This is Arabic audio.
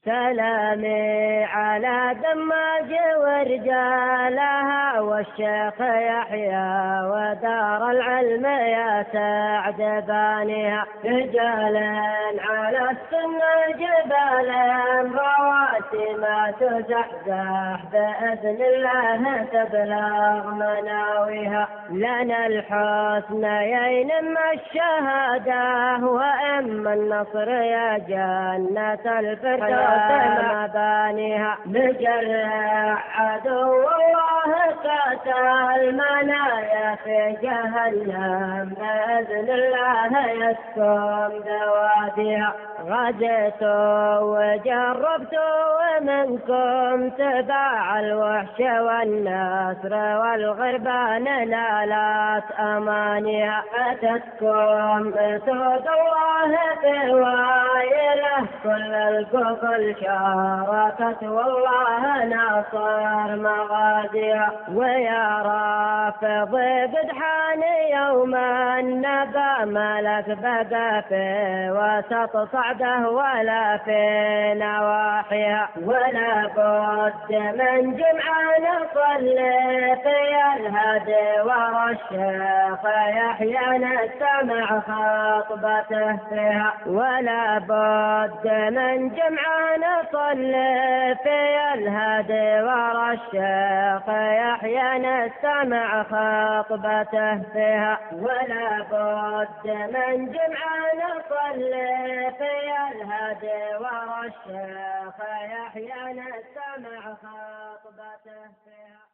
سلامي على دماج ورجالها والشيخ يحيى ودار العلم يا سعد بانيها، رجال على السنة جبال رواسي ما تزحزح بإذن الله تبلغ مناويها، لنا الحسنيين اما الشهادة واما النصر يا جنة الفردوس مبانيها، نجرع عدو الله قاتل المنايا في جهنم بإذن الله يسكن بواديها، غزيتوا وجربتوا ومنكم تباع الوحش والنصر والغربان نالت أمانيها، أتتكم سود الله بوايله كل القبل شاركت والله ناصر مغازيها، ويا رافض بدحان يوما نبى ملك بقى في وسط صعده ولا في نواحيها، ولا بد من جمعة نصلي في الهدي ورا الشيخ يحيى نستمع خطبته فيها، ولا بد من جمعة نصلي في الهدي ورا الشيخ يحيى نستمع خطبته فيها، ولا بد من جمعة نصلي في الهدي ورا الشيخ يحيى نستمع خطبته فيها.